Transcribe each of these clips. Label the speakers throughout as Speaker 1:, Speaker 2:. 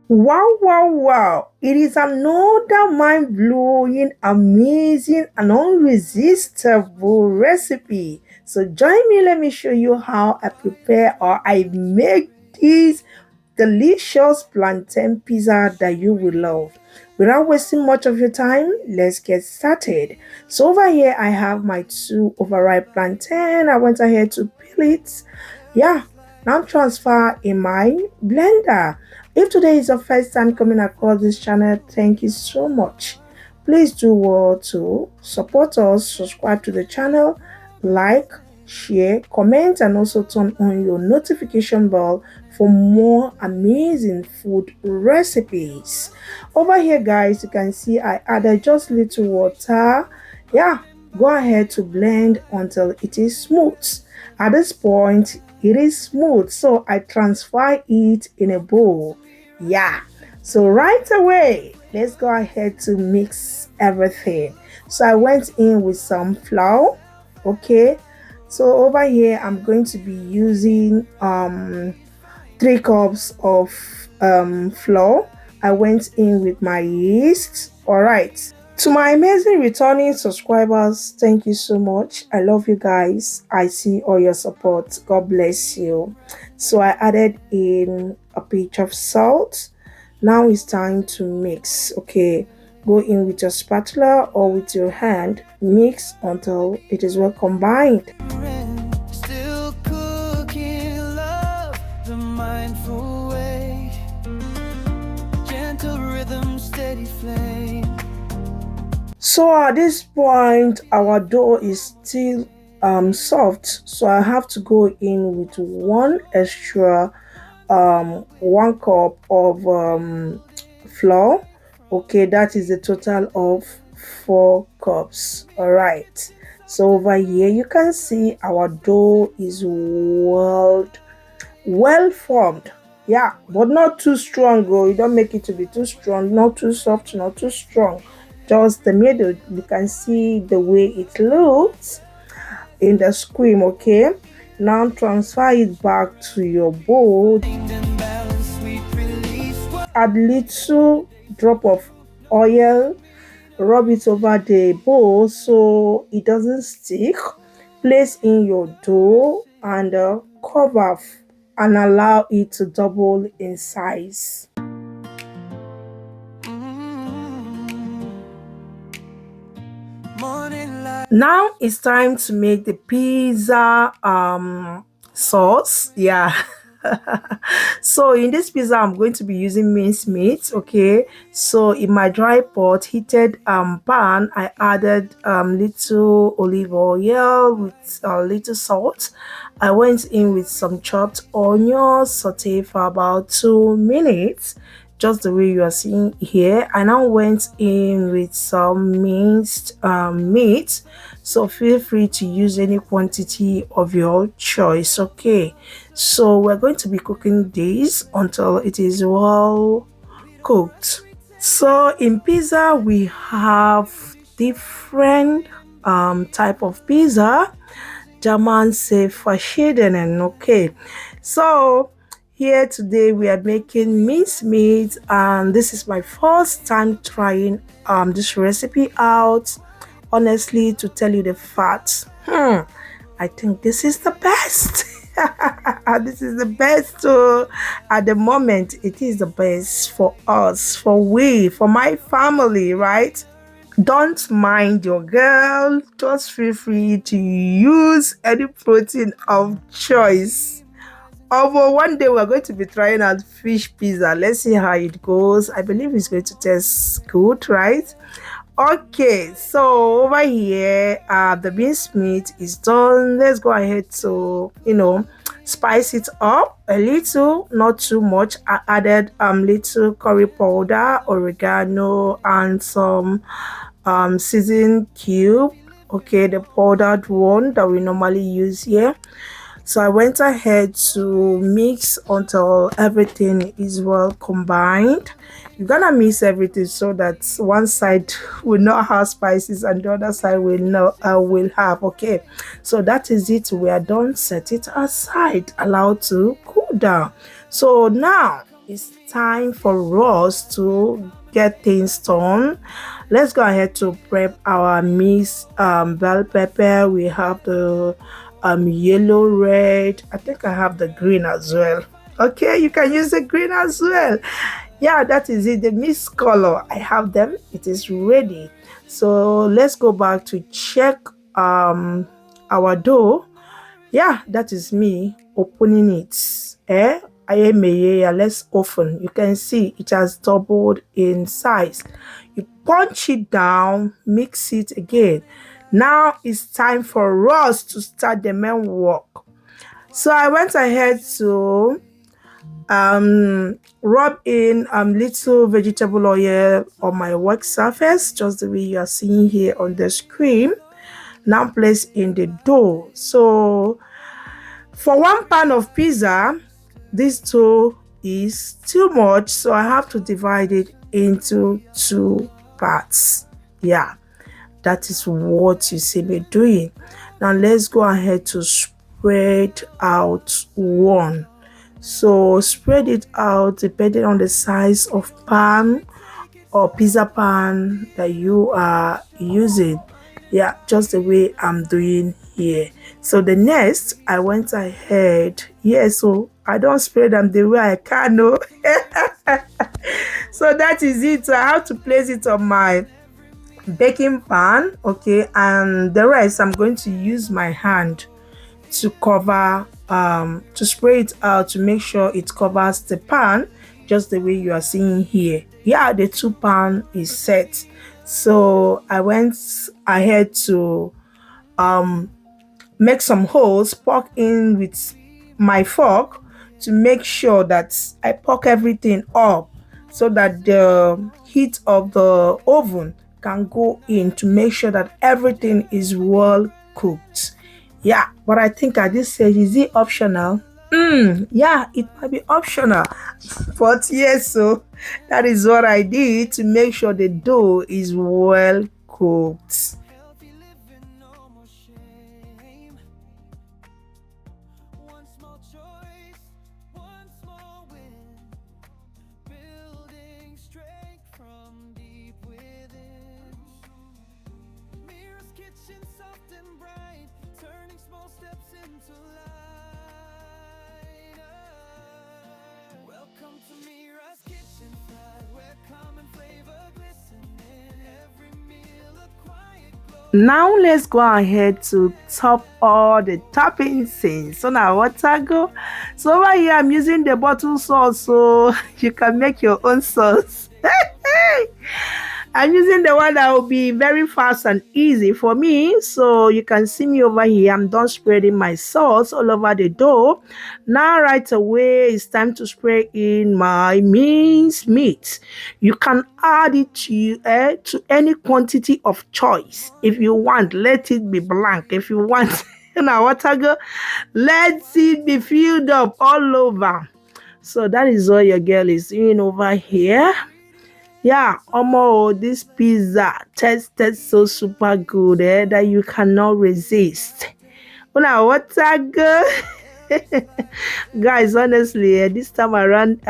Speaker 1: Wow, wow, wow. It is another mind blowing, amazing, and irresistible recipe. So join me, let me show you how I prepare or I make this delicious plantain pizza that you will love. Without wasting much of your time, let's get started. So over here, I have my two overripe plantain. I went ahead to peel it. Yeah, now transfer in my blender. If today is your first time coming across this channel, thank you so much. Please do well to support us, subscribe to the channel, like, share, comment, and also turn on your notification bell for more amazing food recipes. Over here, guys, you can see I added just little water. Yeah, go ahead to blend until it is smooth. At this point, it is smooth, so I transfer it in a bowl. Yeah, so right away, let's go ahead to mix everything. So I went in with some flour. Okay, so over here I'm going to be using 3 cups of flour. I went in with my yeast. All right, to my amazing returning subscribers, thank you so much. I love you guys. I see all your support. God bless you. So I added in a pinch of salt. Now it's time to mix. Okay, go in with your spatula or with your hand. Mix until it is well combined.
Speaker 2: Still cooking love the mindful way, gentle rhythm, steady flame.
Speaker 1: So at this point, our dough is still soft. So I have to go in with one extra 1 cup of flour. Okay, that is a total of 4 cups. All right. So over here, you can see our dough is well formed. Yeah, but not too strong. Oh, you don't make it to be too strong, not too soft, not too strong. Just the middle. You can see the way it looks in the screen. Okay, now transfer it back to your bowl. Add little drop of oil, rub it over the bowl so it doesn't stick. Place in your dough and cover and allow it to double in size. Now it's time to make the pizza sauce. Yeah. So in this pizza I'm going to be using minced meat. Okay, so in my dry pot heated pan I added little olive oil with a little salt. I went in with some chopped onions, saute for about 2 minutes, just the way you are seeing here. I now went in with some minced meat, so feel free to use any quantity of your choice. Okay, so we're going to be cooking this until it is well cooked. So in pizza we have different type of pizza. German say verschiedenen. Okay, so here today we are making minced meat, and this is my first time trying this recipe out. Honestly, to tell you the facts, I think this is the best. This is the best. At the moment, it is the best for us, for my family, right? Don't mind your girl. Just feel free to use any protein of choice. Although one day we're going to be trying out fish pizza. Let's see how it goes. I believe it's going to taste good, right? Okay, so over here, the minced meat is done. Let's go ahead to, spice it up a little, not too much. I added little curry powder, oregano, and some season cube. Okay, the powdered one that we normally use here. So I went ahead to mix until everything is well combined. You're gonna mix everything so that one side will not have spices and the other side will not will have. Okay, so that is it. We are done. Set it aside. Allow to cool down. So now it's time for us to get things done. Let's go ahead to prep our mixed bell pepper. We have the yellow, red. I think I have the green as well. Okay, you can use the green as well. Yeah, that is it. The mixed color, I have them. It is ready. So let's go back to check our dough. Yeah, that is me opening it. Let's open. You can see it has doubled in size. You punch it down, mix it again. Now it's time for us to start the main work. So I went ahead to rub in little vegetable oil on my work surface, just the way you are seeing here on the screen. Now place in the dough. So for 1 pan of pizza, this dough is too much, so I have to divide it into 2 parts. Yeah, that is what you see me doing. Now let's go ahead to spread out one. So spread it out depending on the size of pan or pizza pan that you are using. Yeah, just the way I'm doing here. So the next, I went ahead. Yeah, so I don't spread them the way I can. No. So that is it. So I have to place it on my baking pan. Okay, and the rest I'm going to use my hand to cover, to spray it out to make sure it covers the pan, just the way you are seeing here. Yeah, the 2 pan is set. So I went ahead to make some holes, poke in with my fork to make sure that I poke everything up so that the heat of the oven can go in to make sure that everything is well cooked. Yeah, but I think at this stage, is it optional? Yeah, it might be optional. But yes, so that is what I did to make sure the dough is well cooked.
Speaker 2: Healthy living, no more shame. One small choice, one small win. Building strength from deep within. Mira's kitchen, soft and bright, turning small steps into light. Welcome to Mira's kitchen side, where common flavor glisten in every meal, a quiet glow.
Speaker 1: Now let's go ahead to top all the toppings in. So now what I go? So over here I'm using the bottle sauce, so you can make your own sauce. I'm using the one that will be very fast and easy for me. So you can see me over here. I'm done spreading my sauce all over the dough. Now right away, it's time to spray in my minced meat. You can add it to any quantity of choice. If you want, let it be blank. If you want, now what I go, let it be filled up all over. So that is what your girl is doing over here. Yeah, this pizza tasted so super good that you cannot resist. Now what I go? Guys, honestly, this time around,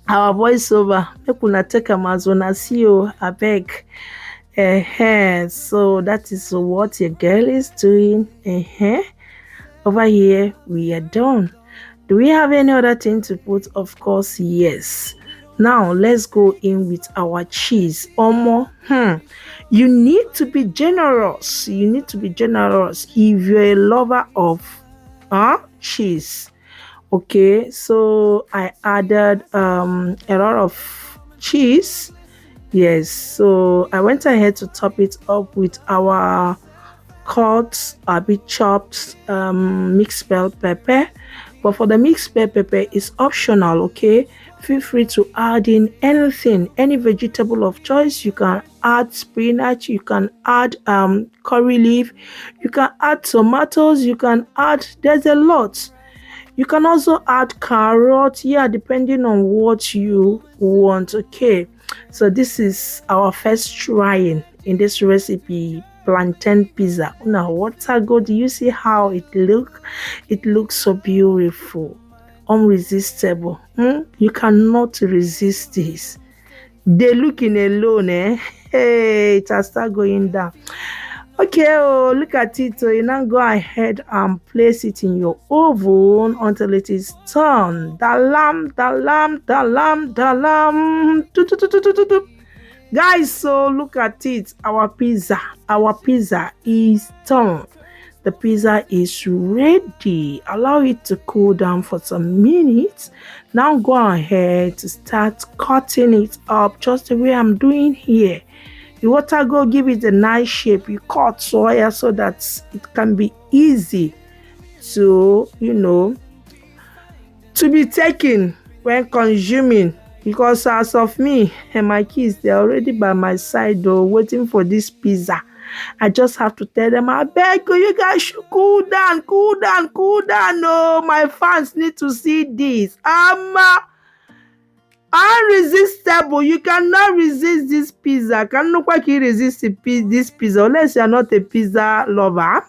Speaker 1: our voiceover, make una take am as una see you, abeg. So that is what your girl is doing. Over here, we are done. Do we have any other thing to put? Of course, yes. Now let's go in with our cheese. You need to be generous. You need to be generous if you're a lover of cheese. Okay, so I added a lot of cheese. Yes, so I went ahead to top it up with our cut, a bit chopped mixed bell pepper. But for the mixed bell pepper, it's optional. Okay, feel free to add in anything, any vegetable of choice. You can add spinach, you can add curry leaf, you can add tomatoes, you can add, there's a lot. You can also add carrot, yeah, depending on what you want. Okay, so this is our first trying in this recipe, plantain pizza. Now what I go, do you see how it looks so beautiful? unresistible. You cannot resist this. They looking alone, eh? Hey, it has start going down. Okay, oh, look at it. So you now go ahead and place it in your oven until it is done. Dalam, dalam, dalam, dalam. Do, do, do, do, do, do, do. Guys, so look at it. Our pizza is done. The pizza is ready. Allow it to cool down for some minutes. Now go ahead to start cutting it up just the way I'm doing here. You want to go give it a nice shape. You cut soya so that it can be easy to, to be taken when consuming. Because as of me and my kids, they're already by my side though, waiting for this pizza. I just have to tell them, I beg you, you guys should cool down, cool down, cool down. No, my fans need to see this. Unresistible. You cannot resist this pizza. Can nobody resist this pizza unless you are not a pizza lover.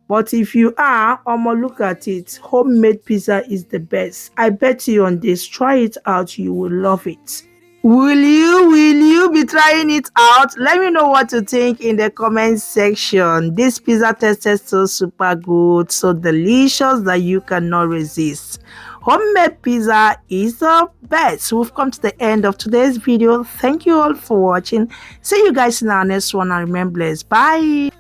Speaker 1: But if you are, look at it. Homemade pizza is the best. I bet you on this. Try it out. You will love it. Will you be trying it out? Let me know what you think in the comment section. This pizza tasted so super good, so delicious that you cannot resist. Homemade pizza is the best. We've come to the end of today's video. Thank you all for watching. See you guys in our next one, and remember, blessed. Bye.